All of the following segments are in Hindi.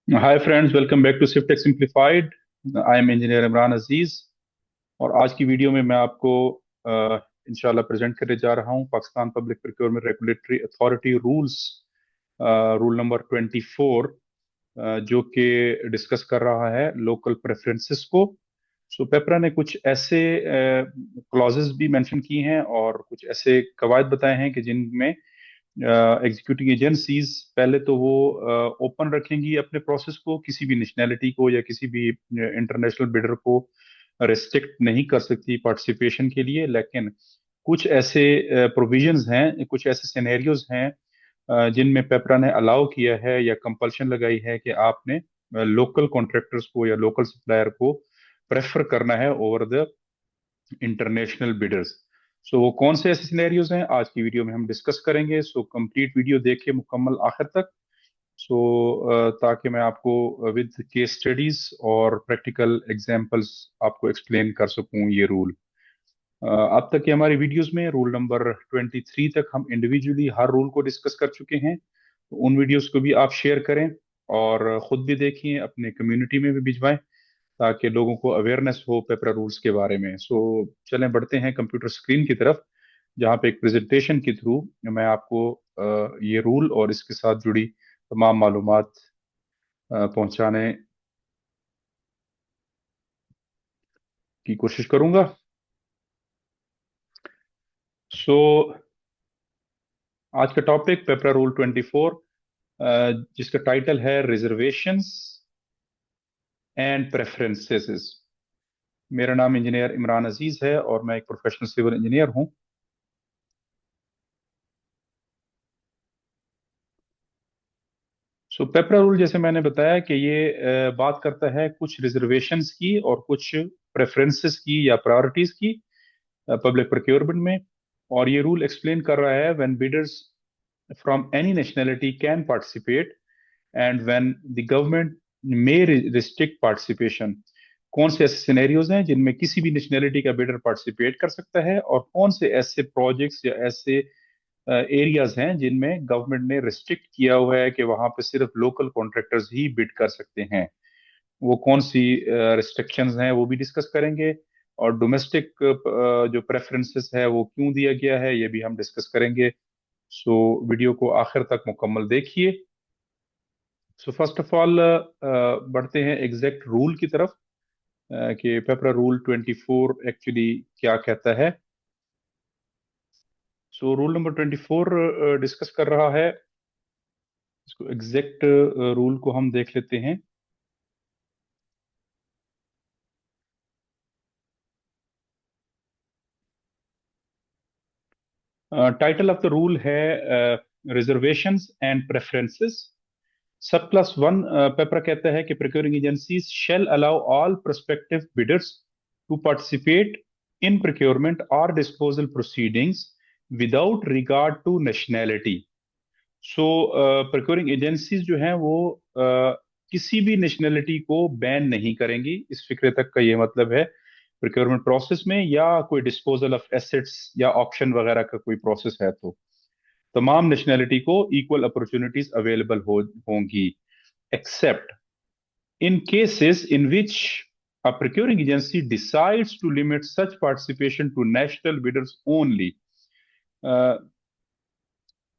Hi friends, welcome back to Siftech simplified. I am engineer Imran Aziz. और आज की वीडियो में मैं आपको इंशाल्लाह प्रेजेंट करने जा रहा हूँ Pakistan public procurement regulatory authority rules, rule number 24, जो कि डिस्कस कर रहा है लोकल प्रेफरेंसेस को। सो पेपरा ने कुछ ऐसे क्लॉजेस भी मेंशन की हैं और कुछ ऐसे कवायद बताए हैं कि जिनमें एग्जीक्यूटिव एजेंसीज पहले तो वो ओपन रखेंगी अपने प्रोसेस को, किसी भी नेशनैलिटी को या किसी भी इंटरनेशनल बिडर को रेस्ट्रिक्ट नहीं कर सकती पार्टिसिपेशन के लिए। लेकिन कुछ ऐसे प्रोविजंस हैं, कुछ ऐसे सिनेरियोज हैं जिनमें पेपरा ने अलाउ किया है या कंपल्शन लगाई है कि आपने लोकल कॉन्ट्रैक्टर्स को या लोकल सप्लायर को प्रेफर करना है ओवर द इंटरनेशनल बिडर्स। सो वो कौन से ऐसे सिनेरियोज हैं आज की वीडियो में हम डिस्कस करेंगे। सो कंप्लीट वीडियो देखिए मुकम्मल आखिर तक। सो ताकि मैं आपको विद केस स्टडीज और प्रैक्टिकल एग्जांपल्स आपको एक्सप्लेन कर सकूं ये रूल। अब तक की हमारी वीडियोस में रूल नंबर 23 तक हम इंडिविजुअली हर रूल को डिस्कस कर चुके हैं, तो उन वीडियोस को भी आप शेयर करें और खुद भी देखिए, अपने कम्युनिटी में भी भिजवाएं ताकि लोगों को अवेयरनेस हो पेपरा रूल्स के बारे में। सो चलें बढ़ते हैं कंप्यूटर स्क्रीन की तरफ, जहाँ पे एक प्रेजेंटेशन के थ्रू मैं आपको ये रूल और इसके साथ जुड़ी तमाम मालूमात पहुंचाने की कोशिश करूंगा। सो आज का टॉपिक पेपरा रूल 24, जिसका टाइटल है रिजर्वेशंस एंड प्रेफरेंसेस। मेरा नाम इंजीनियर इमरान अजीज है और मैं एक प्रोफेशनल सिविल इंजीनियर हूं। सो पेपरा रूल, जैसे मैंने बताया कि ये बात करता है कुछ रिजर्वेशंस की और कुछ प्रेफरेंसेस की या प्रायोरिटीज की पब्लिक प्रोक्योरमेंट में। और ये रूल एक्सप्लेन कर रहा है when bidders from any nationality can participate and when the government may restrict participation. कौन से ऐसे सिनेरियोज हैं जिनमें किसी भी नेशनैलिटी का बिडर पार्टिसिपेट कर सकता है और कौन से ऐसे प्रोजेक्ट्स या ऐसे एरियाज हैं जिनमें गवर्नमेंट ने रिस्ट्रिक्ट किया हुआ है कि वहां पे सिर्फ लोकल कॉन्ट्रैक्टर्स ही बिड कर सकते हैं। वो कौन सी रिस्ट्रिक्शंस हैं वो भी डिस्कस करेंगे। और डोमेस्टिक जो प्रेफरेंसेस है वो क्यों दिया गया है ये भी हम डिस्कस करेंगे। सो वीडियो को आखिर तक मुकम्मल देखिए। सो फर्स्ट ऑफ ऑल बढ़ते हैं एग्जैक्ट रूल की तरफ, कि पेपरा रूल 24 एक्चुअली क्या कहता है। सो रूल नंबर 24 डिस्कस कर रहा है, इसको एग्जैक्ट रूल को हम देख लेते हैं। टाइटल ऑफ द रूल है reservations and preferences. Sub class one paper कहता है कि procuring agencies shall allow all prospective bidders to participate in procurement और disposal proceedings without regard to nationality. So procuring agencies जो हैं वो किसी भी नेशनैलिटी को बैन नहीं करेंगी, इस फिक्रे तक का ये मतलब है। प्रोक्योरमेंट प्रोसेस में या कोई डिस्पोजल ऑफ एसेट्स या ऑप्शन वगैरह का कोई प्रोसेस है तो तमाम नेशनैलिटी को इक्वल अपॉर्चुनिटीज अवेलेबल होंगी, accept in cases in which a procuring agency decides to limit such participation to national bidders only।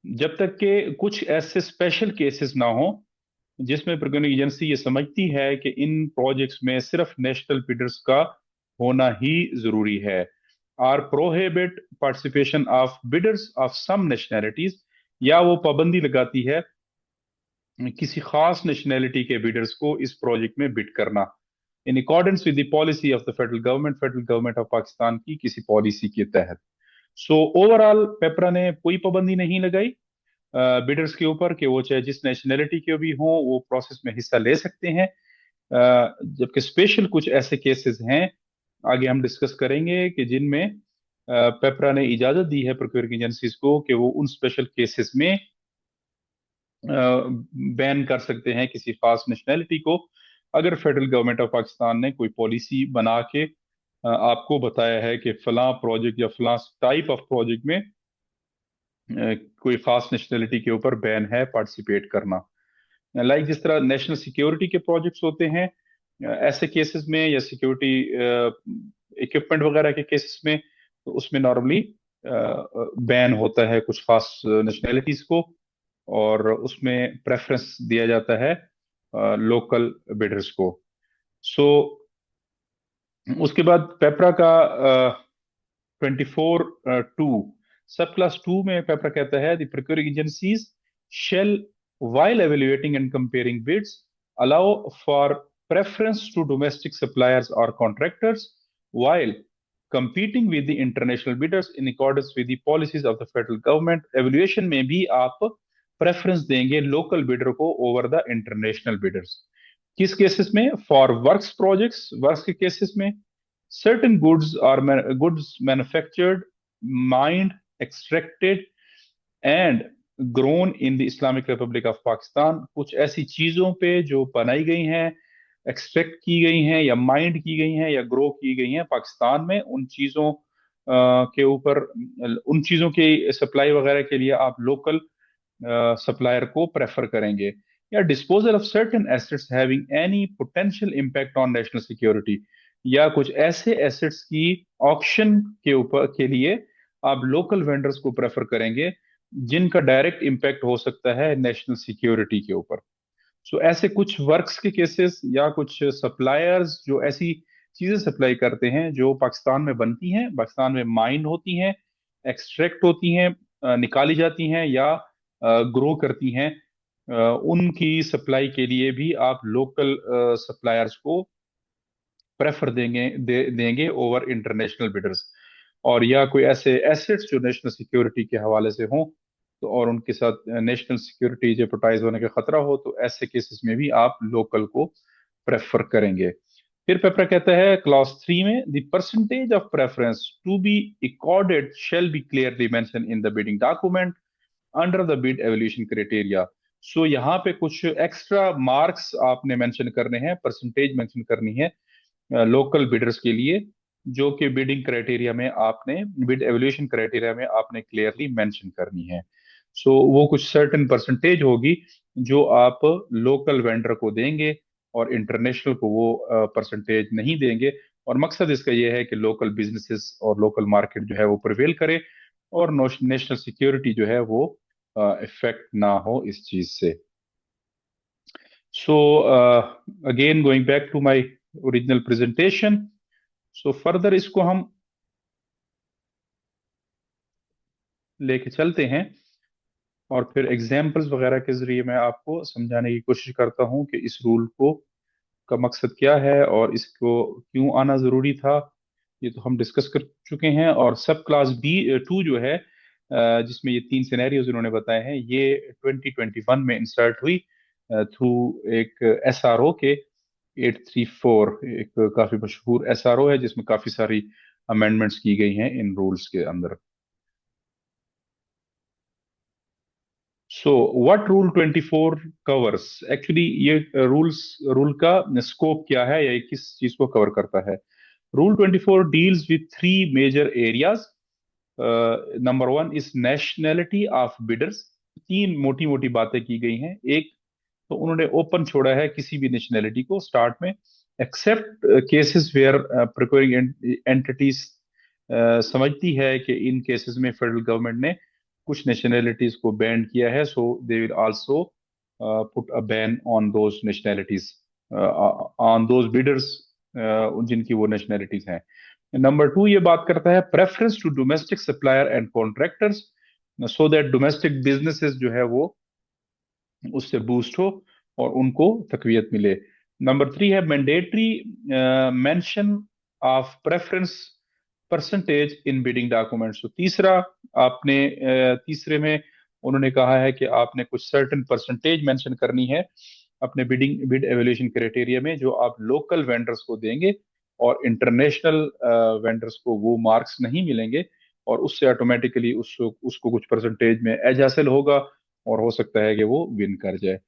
जब तक कि कुछ ऐसे स्पेशल केसेस ना हो जिसमें प्रोक्योरिंग एजेंसी ये समझती है कि इन प्रोजेक्ट्स में सिर्फ नेशनल बिडर्स का होना ही जरूरी है। Or prohibit participation of bidders of some nationalities, या वो पाबंदी लगाती है किसी खास नेशनैलिटी के बिडर्स को इस प्रोजेक्ट में बिड करना in accordance with the policy of the federal government of Pakistan की किसी पॉलिसी के तहत। सो ओवरऑल पेपरा ने कोई पाबंदी नहीं लगाई बिडर्स के ऊपर कि वो चाहे जिस नेशनैलिटी के भी हों वो प्रोसेस में हिस्सा ले सकते हैं। जबकि स्पेशल कुछ ऐसे केसेस हैं, आगे हम डिस्कस करेंगे, कि जिनमें पेपरा ने इजाजत दी है प्रोक्योरिंग एजेंसीज को कि वो उन स्पेशल केसेस में बैन कर सकते हैं किसी खास नेशनैलिटी को, अगर फेडरल गवर्नमेंट ऑफ पाकिस्तान ने कोई पॉलिसी बना के आपको बताया है कि फलां प्रोजेक्ट या फलां टाइप ऑफ प्रोजेक्ट में कोई खास नेशनैलिटी के ऊपर बैन है पार्टिसिपेट करना। लाइक जिस तरह नेशनल सिक्योरिटी के प्रोजेक्ट्स होते हैं, ऐसे केसेस में या सिक्योरिटी इक्विपमेंट वगैरह के केसेस में, तो उसमें नॉर्मली बैन होता है कुछ खास नेशनैलिटीज को, और उसमें प्रेफरेंस दिया जाता है लोकल बिडर्स को। सो उसके बाद पेपरा का 24(2) सब क्लास 2 में पेपरा कहता है the procuring agencies shall while evaluating and comparing bids allow for preference to domestic suppliers or contractors while competing with the international bidders in accordance with the policies of the federal government। evaluation में भी आप प्रेफरेंस देंगे लोकल बिडर को ओवर द इंटरनेशनल बिडर्स। किस केसेस में? फॉर वर्क्स प्रोजेक्ट्स, वर्क्स के केसेस में certain goods manufactured, mined, extracted and grown in the Islamic Republic of Pakistan। कुछ ऐसी चीजों पे जो बनाई गई हैं, एक्सट्रैक्ट की गई हैं या माइंड की गई हैं या ग्रो की गई हैं पाकिस्तान में, उन चीजों के ऊपर, उन चीजों की सप्लाई वगैरह के लिए आप लोकल सप्लायर को प्रेफर करेंगे। या disposal of certain assets having any potential impact on national security, या कुछ ऐसे एसेट्स की ऑक्शन के ऊपर के लिए आप लोकल वेंडर्स को प्रेफर करेंगे जिनका डायरेक्ट इम्पैक्ट हो सकता है नेशनल सिक्योरिटी के ऊपर। सो ऐसे कुछ वर्क्स के केसेस या कुछ सप्लायर्स जो ऐसी चीजें सप्लाई करते हैं जो पाकिस्तान में बनती हैं, पाकिस्तान में माइन होती हैं, एक्सट्रैक्ट होती हैं, निकाली जाती हैं या ग्रो करती हैं, उनकी सप्लाई के लिए भी आप लोकल सप्लायर्स को प्रेफर देंगे ओवर इंटरनेशनल बिडर्स। और या कोई ऐसे एसेट्स जो नेशनल सिक्योरिटी के हवाले से हों, तो और उनके साथ नेशनल सिक्योरिटी जेपटाइज होने का खतरा हो, तो ऐसे केसेस में भी आप लोकल को प्रेफर करेंगे। फिर पेपर कहता है क्लॉज 3 में the percentage of preference to be accorded shall be clearly mention in the bidding document under the bid evaluation criteria. So यहाँ पे कुछ एक्स्ट्रा मार्क्स आपने मेंशन करने हैं, परसेंटेज मेंशन करनी है लोकल बिडर्स के लिए, जो कि बिडिंग क्राइटेरिया में आपने, बिड एवोल्यूशन क्राइटेरिया में आपने क्लियरली मेंशन करनी है। सो वो कुछ सर्टेन परसेंटेज होगी जो आप लोकल वेंडर को देंगे और इंटरनेशनल को वो परसेंटेज नहीं देंगे। और मकसद इसका ये है कि लोकल बिजनेसेस और लोकल मार्केट जो है वो प्रिवेल करे और नेशनल सिक्योरिटी जो है वो इफेक्ट ना हो इस चीज से। So again going back to my original presentation. So further इसको हम लेके चलते हैं और फिर एग्जाम्पल्स वगैरह के जरिए मैं आपको समझाने की कोशिश करता हूं कि इस रूल को का मकसद क्या है और इसको क्यों आना जरूरी था। ये तो हम डिस्कस कर चुके हैं। और सब क्लास B2 जो है, जिसमें ये 3 सिनेरियोज उन्होंने बताए हैं, ये 2021 में इंसर्ट हुई थ्रू एक SRO के 834, एक काफी मशहूर SRO है जिसमें काफी सारी अमेंडमेंट्स की गई हैं इन रूल्स के अंदर। So what rule 24 covers, actually ये रूल का स्कोप क्या है या ये किस चीज को कवर करता है। Rule 24 deals with 3 major areas. Number 1 is nationality of bidders. 3 मोटी मोटी बातें की गई हैं। एक तो उन्होंने ओपन छोड़ा है किसी भी नेशनैलिटी को स्टार्ट में, except cases where procuring entities समझती है कि इन केसेस में फेडरल गवर्नमेंट ने कुछ नेशनैलिटीज को बैन किया है, so they will also put a ban on those nationalities, on those bidders जिनकी वो नेशनैलिटीज हैं। नंबर 2 ये बात करता है preference to domestic supplier and contractors so that domestic businesses जो है वो उससे बूस्ट हो और उनको तकवीयत मिले। नंबर 3 है mandatory mention of preference percentage in bidding documents. तो तीसरा आपने तीसरे में उन्होंने कहा है कि आपने कुछ सर्टेन परसेंटेज मेंशन करनी है अपने बिड एवोल्यूशन क्राइटेरिया में जो आप लोकल वेंडर्स को देंगे, और इंटरनेशनल वेंडर्स को वो मार्क्स नहीं मिलेंगे और उससे ऑटोमेटिकली उसको कुछ परसेंटेज में एज हासिल होगा और हो सकता है कि वो विन कर जाए।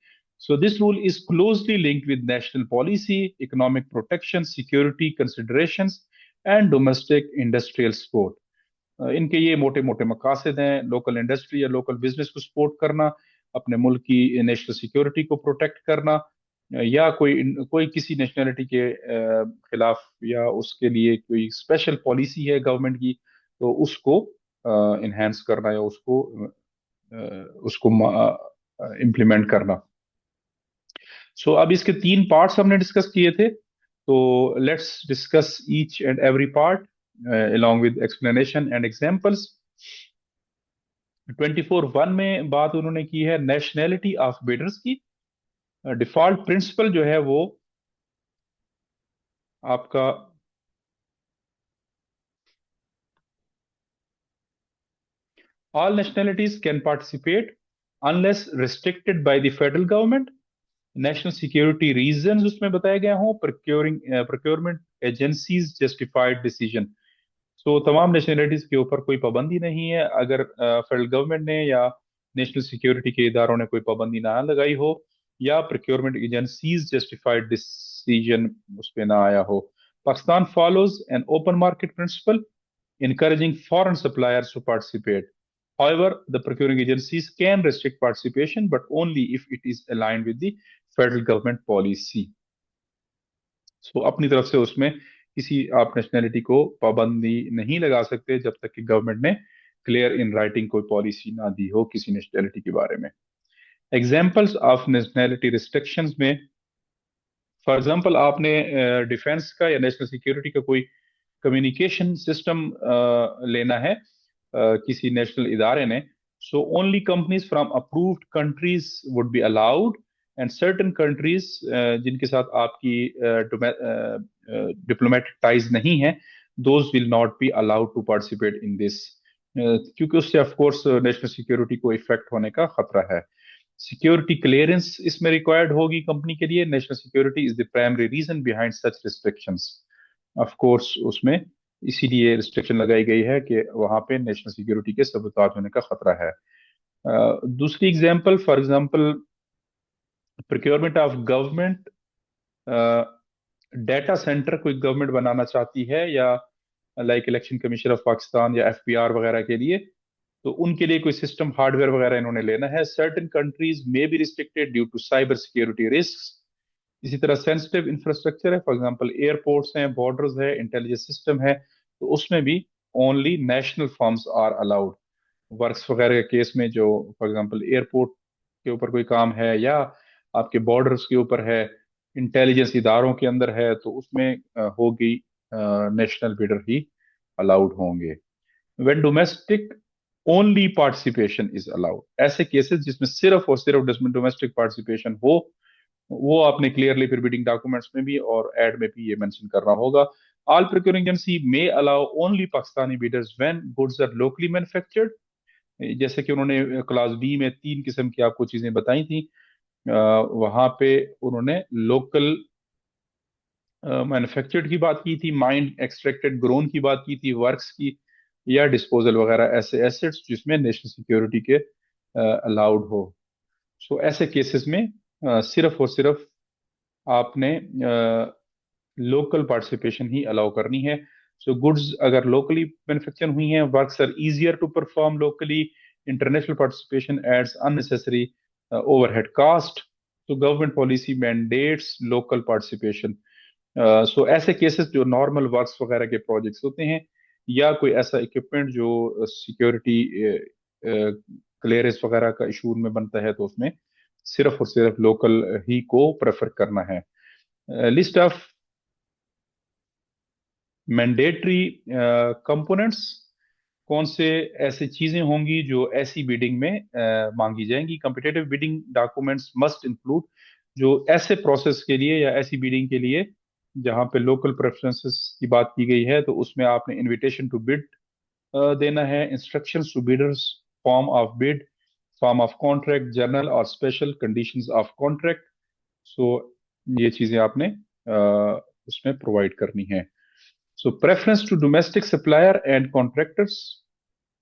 So this rule is closely linked with national policy, economic protection, security considerations and domestic industrial support. इनके ये मोटे मोटे मकासद हैं, लोकल इंडस्ट्री या लोकल बिजनेस को सपोर्ट करना, अपने मुल्क की नेशनल सिक्योरिटी को प्रोटेक्ट करना, या कोई कोई किसी नेशनलिटी के खिलाफ या उसके लिए कोई स्पेशल पॉलिसी है गवर्नमेंट की, तो उसको इन्हेंस करना या उसको इम्प्लीमेंट करना। सो अब इसके तीन पार्ट्स हमने डिस्कस किए थे, तो let's discuss each and every part along with explanation and examples। 24(1) में बात उन्होंने की है नेशनैलिटी ऑफ बिडर्स की। डिफॉल्ट प्रिंसिपल जो है वो आपका all nationalities can participate unless restricted by the federal government। National security reasons उसमें बताए गए हों, प्रोक्योरमेंट एजेंसीज जस्टिफाइड डिसीजन। सो तमाम नेशनलिटीज के ऊपर कोई पाबंदी नहीं है। अगर फेडरल गवर्नमेंट ने या नेशनल सिक्योरिटी के इदारों ने कोई पाबंदी ना लगाई हो, या प्रोक्योरमेंट एजेंसीज जस्टिफाइड डिसीजन उस पर ना आया हो। Pakistan follows an open market principle encouraging foreign suppliers to participate. However, the procuring agencies can restrict participation, but only if it is aligned with the federal government policy। So, अपनी तरफ से उसमें किसी आप नेशनैलिटी को पाबंदी नहीं लगा सकते जब तक कि गवर्नमेंट ने क्लियर इन राइटिंग कोई पॉलिसी ना दी हो किसी नेशनैलिटी के बारे में। एग्जाम्पल्स ऑफ नेशनैलिटी रिस्ट्रिक्शंस में, फॉर एग्जांपल आपने डिफेंस का या नेशनल सिक्योरिटी का कोई कम्युनिकेशन सिस्टम लेना है किसी नेशनल इदारे ने, so only companies from approved countries would be allowed, and certain countries जिनके साथ आपकी डिप्लोमेटिक टाइज नहीं है, those will not be allowed to participate in this, क्योंकि उससे ऑफ कोर्स नेशनल सिक्योरिटी को इफेक्ट होने का खतरा है। सिक्योरिटी क्लियरेंस इसमें रिक्वायर्ड होगी कंपनी के लिए। National security is the primary reason behind such restrictions. Of course उसमें इसीलिए रिस्ट्रिक्शन लगाई गई है कि वहां पे नेशनल सिक्योरिटी के सबूतात होने का खतरा है। दूसरी example, for example procurement of government data centre कोई गवर्नमेंट बनाना चाहती है, या like election commission of Pakistan या एफपीआर वगैरह के लिए, तो उनके लिए कोई सिस्टम हार्डवेयर वगैरह इन्होंने लेना है। सर्टेन कंट्रीज में be restricted due to cyber security risk. इसी तरह सेंसिटिव इंफ्रास्ट्रक्चर है, फॉर एग्जांपल एयरपोर्ट्स हैं, बॉर्डर्स है, इंटेलिजेंस सिस्टम है, तो उसमें भी only national firms are allowed. Works वगैरह के केस में जो फॉर एग्जांपल एयरपोर्ट के ऊपर कोई काम है या आपके बॉर्डर्स के ऊपर है, इंटेलिजेंस इदारों के अंदर है, तो उसमें होगी नेशनल बिडर ही अलाउड होंगे। When domestic only participation is allowed, ऐसे केसेस जिसमें सिर्फ और सिर्फ डोमेस्टिक पार्टिसिपेशन हो, वो आपने क्लियरली फिर बिडिंग डॉक्यूमेंट्स में भी और एड में भी ये मेंशन करना होगा। All procuring agency may allow only Pakistani bidders when goods are locally manufactured. जैसे कि उन्होंने क्लास बी में तीन किस्म की आपको चीजें बताई थी, वहां पे उन्होंने लोकल मैन्युफैक्चर्ड की बात की थी, माइंड एक्सट्रैक्टेड ग्रोन की बात की थी, वर्क्स की, या डिस्पोजल वगैरह ऐसे एसेट्स जिसमें नेशनल सिक्योरिटी के अलाउड हो। सो ऐसे केसेस में सिर्फ और सिर्फ आपने लोकल पार्टिसिपेशन ही अलाउ करनी है। सो गुड्स अगर लोकली मैन्युफैक्चर हुई हैं, works are easier to perform locally, international participation adds unnecessary overhead cost, तो government policy mandates local participation. So ऐसे केसेस जो नॉर्मल वर्क्स वगैरह के प्रोजेक्ट्स होते हैं, या कोई ऐसा इक्विपमेंट जो सिक्योरिटी क्लियरेंस वगैरह का इशू में बनता है, तो उसमें सिर्फ और सिर्फ लोकल ही को प्रेफर करना है। लिस्ट ऑफ मैंडेटरी कंपोनेंट्स, कौन से ऐसी चीजें होंगी जो ऐसी बिडिंग में मांगी जाएंगी। Competitive bidding documents must include, जो ऐसे प्रोसेस के लिए या ऐसी बिडिंग के लिए जहां पे लोकल प्रेफरेंसेस की बात की गई है, तो उसमें आपने इनविटेशन टू बिड देना है, instructions to bidders, form of bid, form of contract, general और special conditions of contract. So ये चीजें आपने उसमें प्रोवाइड करनी है। So preference to domestic supplier and contractors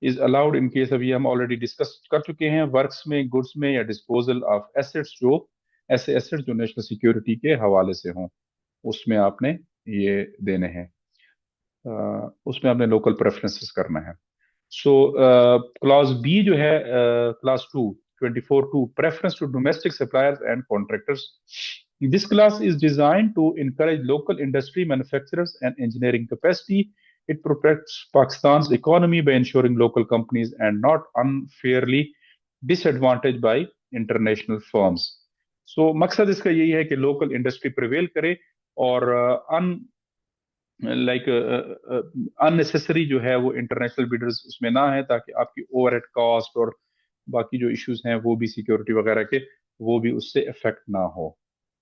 is allowed in case, अभी हम ऑलरेडी डिस्कस कर चुके हैं, वर्क्स में, गुड्स में, या डिस्पोजल ऑफ एसेट्स, जो ऐसे एसेट्स जो नेशनल सिक्योरिटी के हवाले से हों, उसमें आपने ये देने हैं, उसमें आपने लोकल प्रेफरेंसेस करना है। सो क्लॉज बी जो है, class 2 24(2), preference to domestic suppliers and contractors. This clause is designed to encourage local industry, manufacturers, and engineering capacity. It protects Pakistan's economy by ensuring local companies and not unfairly disadvantaged by international firms. So मकसद इसका यही है कि लोकल इंडस्ट्री प्रिवेल करे और लाइक अननेसेसरी जो है वो इंटरनेशनल बिडर्स उसमें ना है, ताकि आपकी ओवरहेड कॉस्ट और बाकी जो इश्यूज हैं वो भी सिक्योरिटी वगैरह के वो भी उससे इफेक्ट ना हो.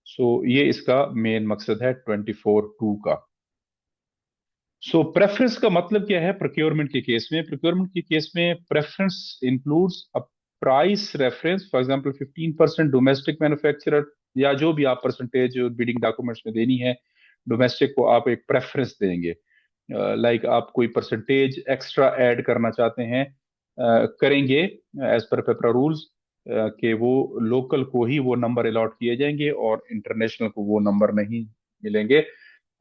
सो ये इसका मेन मकसद है 24(2) का. सो प्रेफरेंस का मतलब क्या है प्रोक्योरमेंट के केस में? प्रोक्योरमेंट के केस में preference includes a price reference. For example 15% domestic manufacturer, या जो भी आप परसेंटेज बिडिंग डॉक्यूमेंट्स में देनी है डोमेस्टिक को आप एक प्रेफरेंस देंगे. लाइक आप कोई परसेंटेज एक्स्ट्रा ऐड करना चाहते हैं, करेंगे एज पर पेपरा रूल्स कि वो लोकल को ही वो नंबर अलॉट किए जाएंगे और इंटरनेशनल को वो नंबर नहीं मिलेंगे.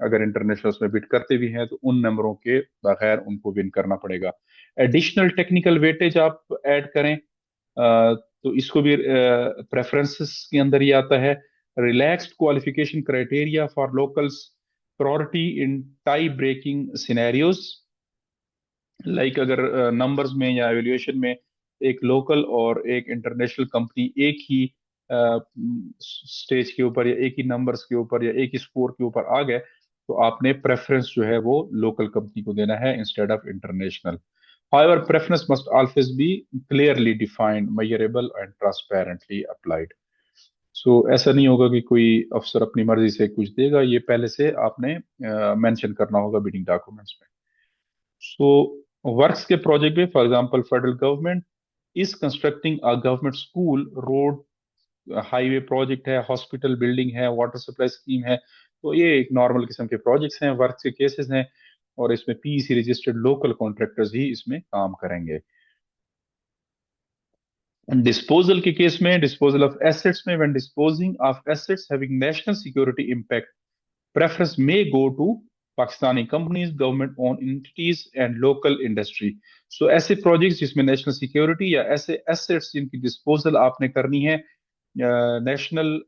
अगर इंटरनेशनल उसमें बिड करते भी हैं तो उन नंबरों के बगैर उनको विन करना पड़ेगा. एडिशनल टेक्निकल वेटेज आप ऐड करें तो इसको भी प्रेफरेंसेस के अंदर ही आता है. Relaxed qualification criteria for locals, priority in tie breaking scenarios. Like अगर नंबर्स में या एवेल्युएशन में एक लोकल और एक इंटरनेशनल कंपनी एक ही स्टेज के ऊपर या एक ही नंबर्स के ऊपर या एक ही स्कोर के ऊपर आ गए तो आपने प्रेफरेंस जो है वो लोकल कंपनी को देना है instead of international. However, preference must always be clearly defined, measurable and transparently applied. So ऐसा नहीं होगा कि कोई अफसर अपनी मर्जी से कुछ देगा, ये पहले से आपने मेंशन करना होगा बिडिंग डॉक्यूमेंट्स में. सो वर्क्स के प्रोजेक्ट में for example federal government is constructing a government school, road, highway project है, हॉस्पिटल बिल्डिंग है, वाटर सप्लाई स्कीम है. तो ये एक नॉर्मल किस्म के प्रोजेक्ट्स हैं, वर्क के केसेस हैं और इसमें पीईसी रजिस्टर्ड लोकल कॉन्ट्रैक्टर्स ही इसमें काम करेंगे. डिस्पोजल के केस में, डिस्पोजल ऑफ एसेट्स में, when disposing of assets having national security impact, preference may go to Pakistani companies, government owned entities and local industry. So ऐसे प्रोजेक्ट्स जिसमें नेशनल सिक्योरिटी या ऐसे एसेट्स जिनकी डिस्पोजल आपने करनी है, नेशनल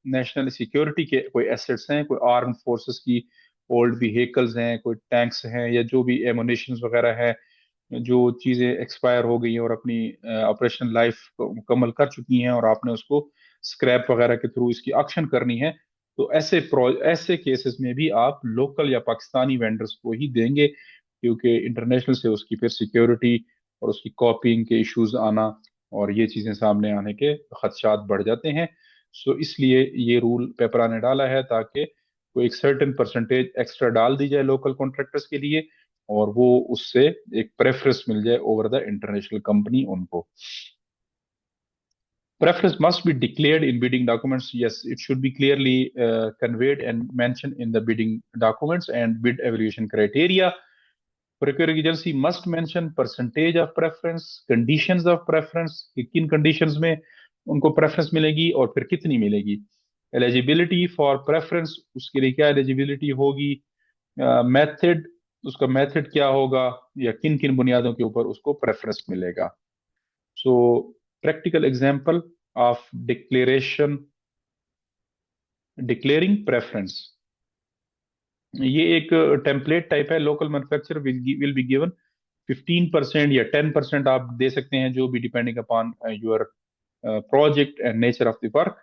नेशनल सिक्योरिटी के कोई एसेट्स हैं, कोई आर्म फोर्सेस की ओल्ड व्हीकल्स हैं, कोई टैंक्स हैं या जो भी एमुनेशन वगैरह है जो चीजें एक्सपायर हो गई हैं और अपनी ऑपरेशन लाइफ मुकम्मल कर चुकी हैं और आपने उसको स्क्रैप वगैरह के थ्रू इसकी ऑक्शन करनी है, तो ऐसे केसेस में भी आप लोकल या पाकिस्तानी वेंडर्स को ही देंगे, क्योंकि इंटरनेशनल से उसकी फिर सिक्योरिटी और उसकी कॉपिंग के इश्यूज आना और ये चीजें सामने आने के खदशात बढ़ जाते हैं. सो इसलिए ये रूल पेपरा ने डाला है ताकि कोई एक सर्टेन परसेंटेज एक्स्ट्रा डाल दी जाए लोकल कॉन्ट्रैक्टर्स के लिए और वो उससे एक प्रेफरेंस मिल जाए ओवर द इंटरनेशनल कंपनी उनको. Preference must be declared in bidding documents. Yes, it should be clearly conveyed and mentioned in the bidding documents and bid evaluation criteria. Procuring agency must mention percentage of preference, conditions of preference, कि किन conditions में उनको preference मिलेगी और फिर कितनी मिलेगी. Eligibility for preference, उसके लिए क्या eligibility होगी, method, उसका method क्या होगा या किन किन बुनियादों के ऊपर उसको preference मिलेगा. So practical example of declaring preference. ये एक टेम्पलेट टाइप है. Local manufacturer will be given 15% या 10% आप दे सकते हैं, जो भी depending upon your project and nature of the work.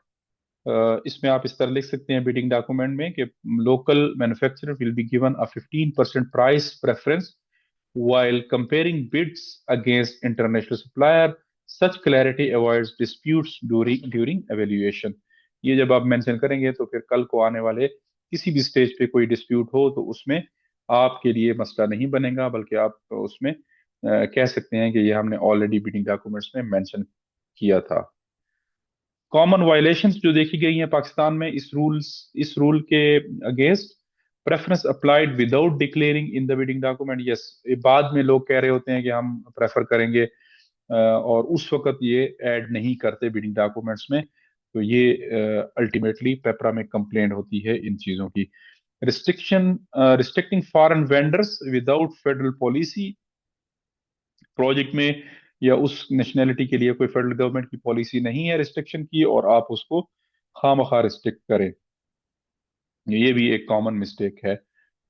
इसमें आप इस तरह लिख सकते हैं बिडिंग डॉक्यूमेंट में कि local manufacturer will be given a 15% price preference while comparing bids against international supplier. Such clarity avoids disputes during evaluation. ये जब आप मेंशन करेंगे तो फिर कल को आने वाले किसी भी स्टेज पे कोई डिस्प्यूट हो तो उसमें आपके लिए मसला नहीं बनेगा, बल्कि आप उसमें कह सकते हैं कि ये हमने ऑलरेडी बिडिंग डॉक्यूमेंट्स में मेंशन किया था. कॉमन वायलेशंस जो देखी गई हैं पाकिस्तान में इस रूल के against, preference applied without declaring in the bidding document. Yes, बाद में लोग कह रहे होते हैं कि हम प्रेफर करेंगे और उस वक्त ये ऐड नहीं करते बिडिंग डॉक्यूमेंट्स में, तो ये अल्टीमेटली पेपरा में कंप्लेंट होती है इन चीजों की. Restricting foreign vendors without federal policy. Project में या उस नेशनैलिटी के लिए कोई फेडरल गवर्नमेंट की पॉलिसी नहीं है रिस्ट्रिक्शन की, और आप उसको खामखा रिस्ट्रिक्ट करें। ये भी एक कॉमन मिस्टेक है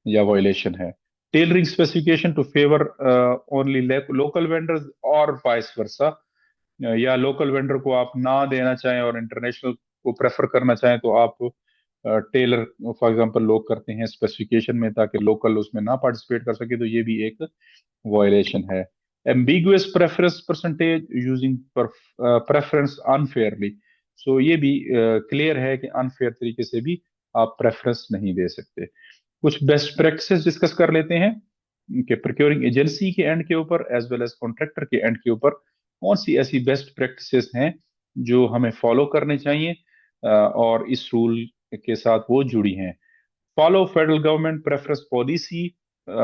या वायलेशन है। Tailoring specification to favour only local vendors और वाइस वर्सा, या लोकल वेंडर को आप ना देना चाहें और इंटरनेशनल को प्रेफर करना चाहें, तो आप टेलर फॉर एग्जांपल लोग करते हैं स्पेसिफिकेशन में ताकि लोकल उसमें ना पार्टिसिपेट कर सके, तो ये भी एक वायलेशन है। Ambiguous preference percentage using preference unfairly, so ये भी क्लियर है कि अनफेयर तरीके से भी आप प्रेफरेंस नहीं दे सकते। कुछ बेस्ट प्रैक्टिसेस डिस्कस कर लेते हैं कि प्रोक्योरिंग एजेंसी के एंड के ऊपर एज वेल एज कॉन्ट्रैक्टर के एंड के ऊपर कौन सी ऐसी बेस्ट प्रैक्टिसेस हैं जो हमें फॉलो करने चाहिए, और इस रूल के साथ वो जुड़ी हैं। Follow federal government preference policy,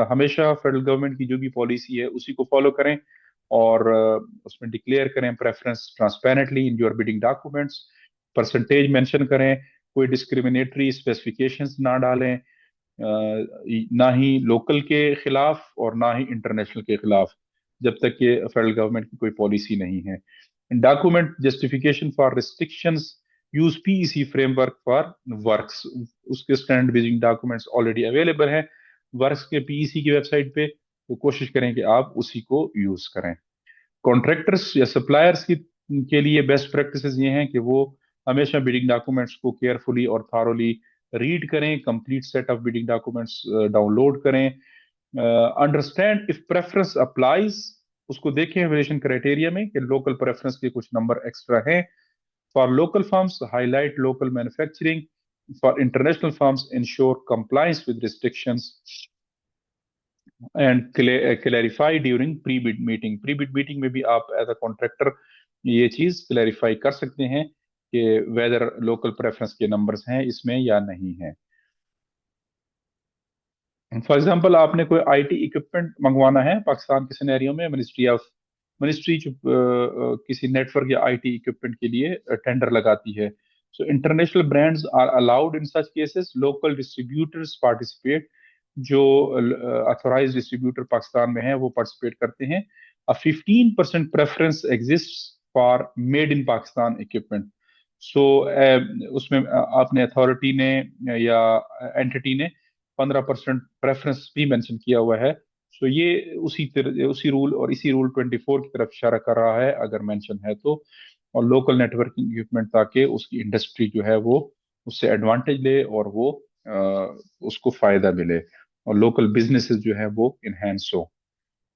हमेशा फेडरल गवर्नमेंट की जो भी पॉलिसी है उसी को फॉलो करें, और उसमें डिक्लेयर करें preference transparently in your bidding documents. Percentage mention करें, कोई डिस्क्रिमिनेटरी स्पेसिफिकेशंस ना डालें, ना ही लोकल के खिलाफ और ना ही इंटरनेशनल के खिलाफ, जब तक कि फेडरल गवर्नमेंट की कोई पॉलिसी नहीं है। Document justification for restrictions, use PEC framework for works, उसके standard basic documents already available हैं वर्क्स के पीईसी की वेबसाइट पे, तो कोशिश करें कि आप उसी को यूज करें। कॉन्ट्रैक्टर्स या सप्लायर्स की के लिए बेस्ट प्रैक्टिसेस ये हैं कि वो हमेशा बिडिंग डॉक्यूमेंट्स को केयरफुली और थारोली रीड करें, complete set of bidding documents download करें, अंडरस्टैंड इफ प्रेफरेंस अप्लाइज, उसको देखें वेरिएशन क्राइटेरिया में कि लोकल प्रेफरेंस के कुछ नंबर एक्स्ट्रा हैं। For local firms highlight local manufacturing, for international firms ensure compliance with restrictions and clarify during pre bid meeting. Pre bid meeting में भी आप एज अ कॉन्ट्रैक्टर ये चीज क्लैरिफाई कर सकते हैं कि वेदर लोकल प्रेफरेंस के नंबर्स हैं इसमें या नहीं है। फॉर एग्जांपल आपने कोई आईटी इक्विपमेंट मंगवाना है पाकिस्तान के सिनेरियो में, मिनिस्ट्री जो किसी नेटवर्क या आईटी इक्विपमेंट के लिए टेंडर लगाती है। So international brands are allowed in such cases, local distributors participate, जो अथोराइज डिस्ट्रीब्यूटर पाकिस्तान में है वो पार्टिसिपेट करते हैं। A 15% preference exist for made in Pakistan equipment. So उसमें आपने अथॉरिटी ने या एंटिटी ने 15% प्रेफरेंस भी मेंशन किया हुआ है। सो ये उसी रूल और इसी रूल 24 की तरफ इशारा कर रहा है अगर मेंशन है तो, और लोकल नेटवर्किंग इक्विपमेंट ताकि उसकी इंडस्ट्री जो है वो उससे एडवांटेज ले और वो उसको फायदा मिले और लोकल बिजनेसेस जो है वो इनहेंस हो।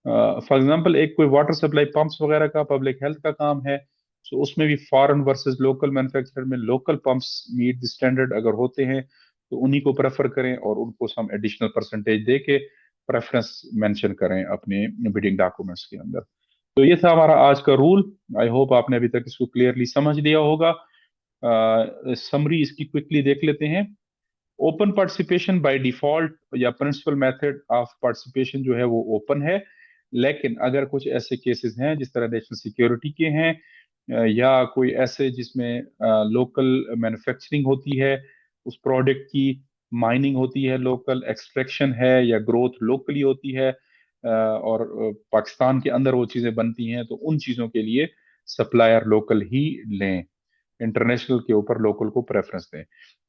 फॉर एग्जांपल एक कोई वाटर सप्लाई पंप्स वगैरह का पब्लिक हेल्थ का काम है, सो उसमें भी फॉरेन वर्सेस लोकल मैन्युफैक्चरर में local pumps meet the standard अगर होते हैं तो उन्हीं को प्रेफर करें और उनको हम एडिशनल परसेंटेज दे के प्रेफरेंस मेंशन करें अपने बिडिंग डॉक्यूमेंट्स के अंदर। तो ये था हमारा आज का रूल। आई होप आपने अभी तक इसको क्लियरली समझ लिया होगा। समरी इसकी क्विकली देख लेते हैं। ओपन पार्टिसिपेशन बाय डिफॉल्ट या प्रिंसिपल मेथड ऑफ पार्टिसिपेशन जो है वो ओपन है, लेकिन अगर कुछ ऐसे केसेस हैं जिस तरह नेशनल सिक्योरिटी के हैं, या कोई ऐसे जिसमें लोकल मैन्युफैक्चरिंग होती है उस प्रोडक्ट की, माइनिंग होती है, लोकल एक्सट्रैक्शन है या ग्रोथ लोकली होती है, और पाकिस्तान के अंदर वो चीजें बनती हैं, तो उन चीजों के लिए सप्लायर लोकल ही लें, इंटरनेशनल के ऊपर लोकल को प्रेफरेंस दें।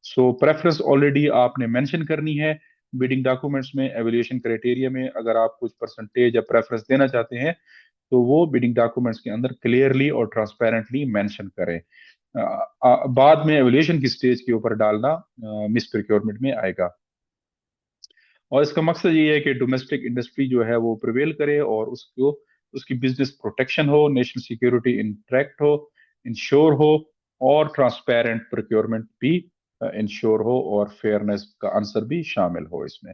सो प्रेफरेंस ऑलरेडी आपने मेंशन करनी है बिडिंग डॉक्यूमेंट्स में, एवेल्यूएशन क्राइटेरिया में। अगर आप कुछ परसेंटेज या प्रेफरेंस देना चाहते हैं तो वो बिडिंग डॉक्यूमेंट्स के अंदर क्लियरली और ट्रांसपेरेंटली मेंशन करें। बाद में एवेल्यूएशन की स्टेज के ऊपर डालना मिस प्रोक्योरमेंट में आएगा। और इसका मकसद ये है कि डोमेस्टिक इंडस्ट्री जो है वो प्रिवेल करे और उसको उसकी बिजनेस प्रोटेक्शन हो, नेशनल सिक्योरिटी इंटैक्ट हो, इंश्योर हो, और ट्रांसपेरेंट प्रोक्योरमेंट भी इंश्योर हो, और फेयरनेस का आंसर भी शामिल हो इसमें।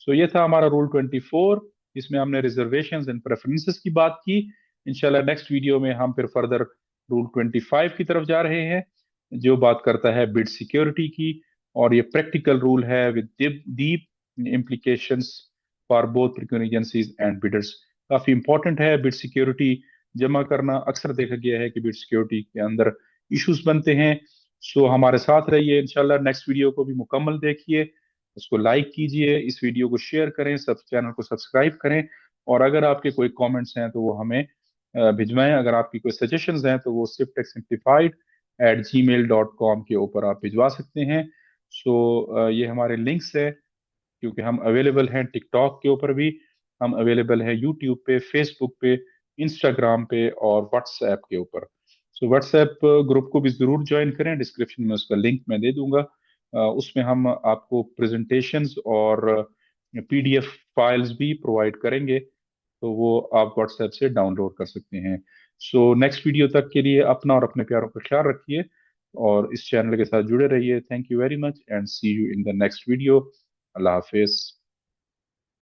सो ये था हमारा रूल 24। इसमें हमने रिजर्वेशन एंड प्रेफरेंसेस की बात की। इंशाल्लाह नेक्स्ट वीडियो में हम फिर फर्दर रूल 25 की तरफ जा रहे हैं जो बात करता है बिड सिक्योरिटी की, और ये प्रैक्टिकल रूल है with deep implications for both procuring agencies and bidders। काफी इंपॉर्टेंट है बिड सिक्योरिटी जमा करना। अक्सर देखा गया है कि बिड सिक्योरिटी के अंदर इश्यूज बनते हैं। सो हमारे साथ रहिए, इंशाल्लाह नेक्स्ट वीडियो को भी मुकम्मल देखिए, उसको लाइक कीजिए, इस वीडियो को शेयर करें, सब चैनल को सब्सक्राइब करें, और अगर आपके कोई कमेंट्स हैं तो वो हमें भिजवाएं। अगर आपकी कोई सजेशंस हैं तो वो swiftexsimplified@gmail.com के ऊपर आप भिजवा सकते हैं। ये हमारे लिंक्स है, क्योंकि हम अवेलेबल हैं टिकटॉक के ऊपर भी, हम अवेलेबल हैं यूट्यूब पे, फेसबुक पे, इंस्टाग्राम पे और व्हाट्सएप के ऊपर। व्हाट्सएप ग्रुप को भी जरूर ज्वाइन करें, डिस्क्रिप्शन में उसका लिंक मैं दे दूंगा। उसमें हम आपको प्रेजेंटेशंस और पीडीएफ फाइल्स भी प्रोवाइड करेंगे, तो वो आप व्हाट्सएप से डाउनलोड कर सकते हैं। नेक्स्ट वीडियो तक के लिए अपना और अपने प्यारों का ख्याल रखिए और इस चैनल के साथ जुड़े रहिए। Thank you very much and see you in the next video. अल्लाह हाफिज।